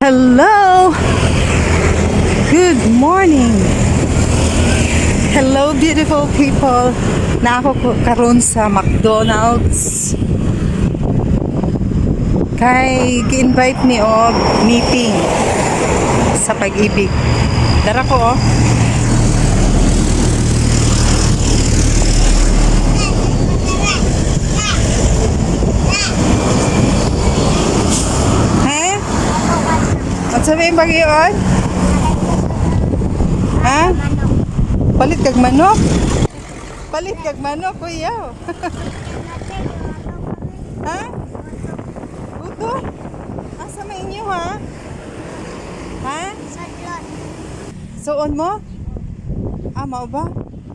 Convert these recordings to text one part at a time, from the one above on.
Hello! Good morning! Hello beautiful people! Na ako karon sa McDonald's. Kay gi-invite ni og meeting sa pag-ibig. Dara ko oh. Sabi yung bagyon? Ha? Palit kag manok? Palit kag manok, kuya. Ha? Buto? Asa may inyo, ha? Ha? Suon mo? Ah, mao ba?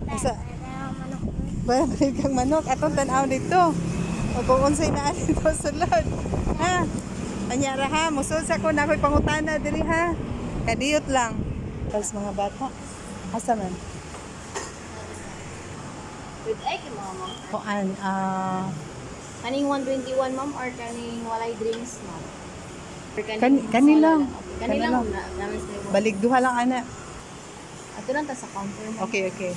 Asa? Palit kag manok. Atong tanaw dito. Mag-uunsay na dito sulod. Ha? Anyara ha, musod sa ko na ako'y pangutana diri ha. Kadiyot lang. Tapos mga bata, asa man? With egg, mama. Kuan, Kaning 121, ma'am, or kaning walay drinks, ma'am? Or kanilang. Kanilang. Balik duha lang ana. Ato lang ta sa counter, ma'am. Okay, okay.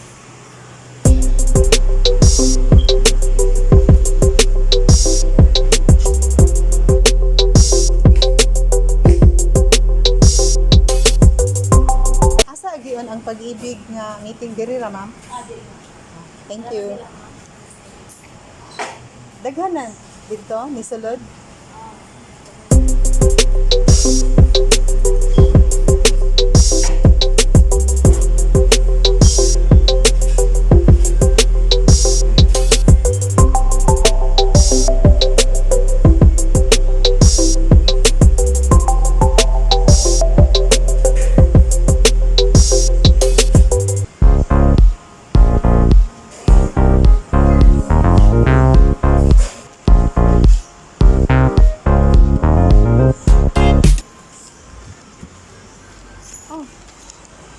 Ang pag-ibig nga meeting diri ra ma'am. Thank you. Daghanan dito ni sulod.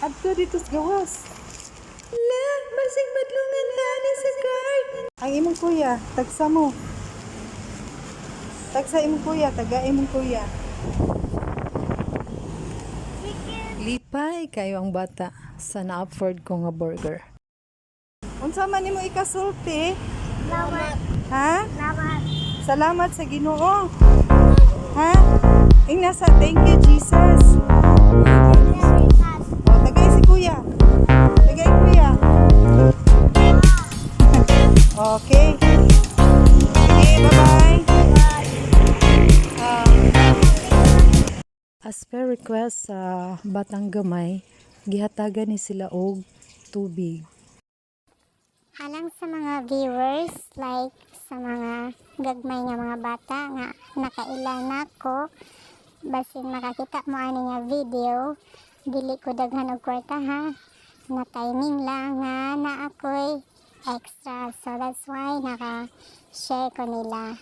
Adto dito sa gawas. La, basig madlungan tani sa card. Ang imong kuya, tagsa mo. Tagsa imong kuya, taga imong kuya. Lipay kayo ang bata sa na-afford ko nga burger. Unsa man nimo ikasulti? Salamat. Ha? Salamat. Salamat sa Ginoo. Ha? Ing nasa thank you Jesus. Tagay si kuya. Tagay kuya. Okay. Okay, bye-bye. As per request sa batang gamay, gihatagan ni sila og tubig. Alang sa mga viewers, like sa mga gagmay nga mga bata nga nakailan ako, basin makakita mo ani nga video, dili ko daghan og kwarta ha, na timing lang nga na ako'y extra, so that's why naka-share ko nila.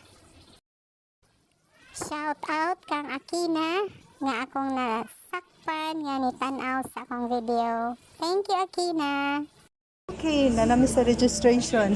Shout out kang Akina nga akong nasakpan nga nitanaw sa akong video. Thank you Akina. Okay, nanami sa registration.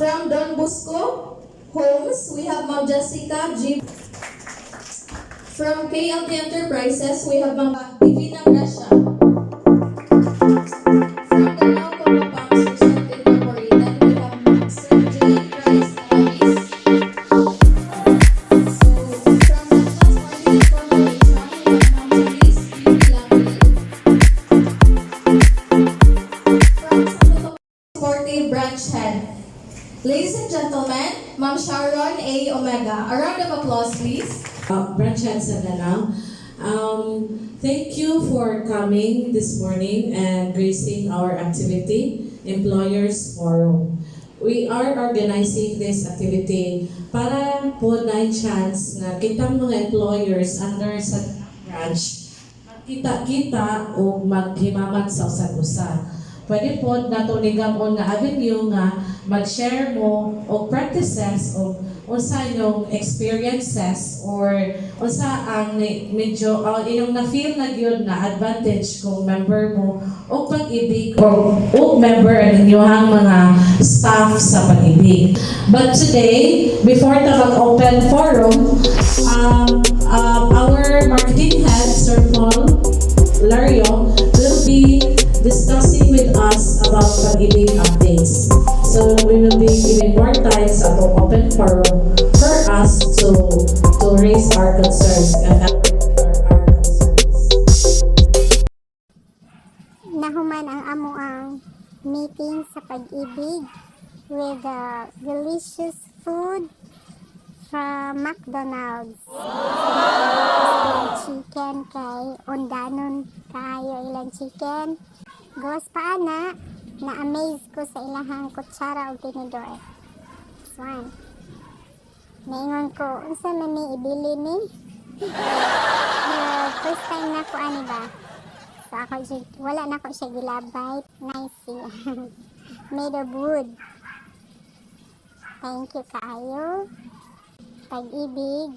From Don Bosco Homes, we have Ma'am Jessica G. From KLT Enterprises, we have Ma'am Divina Gracia. From the Nako-ot, Ma'am Sharon A. Omega. A round of applause, please. Branch head sa Danang. Thank you for coming this morning and gracing our activity, Employers Forum. We are organizing this activity para po na chance na kitang mga employers under sa branch magkita-kita o maghimamat sa usa-usa. Pwede po natunigamon nga avenue nga mag-share mo o practices o unsa yung experiences or unsa ang medyo iyong na-feel na gyud na advantage kung member mo o pag-ibig o member ang inyong mga staff sa pag-ibig. But today, before the mag-open forum, our marketing head, Sir Paul Lario, will be discussing with us about pag-ibig updates. So we will be giving more time sa atong open forum for us to raise our concerns and advocate for our concerns. Nahuman ang amo ang meeting sa pag-ibig with delicious food from McDonald's. Chicken kay undanon kayo ilang chicken. Gawas pa ana, na-amaze ko sa ilahang kutsara o tinidor. Swan. Naingon ko, unsa man ni ibili ni? First time na ko ani ba? So ako wala na ko siya gilabay. Nice siya. Made of wood. Thank you kaayo. Pag-ibig.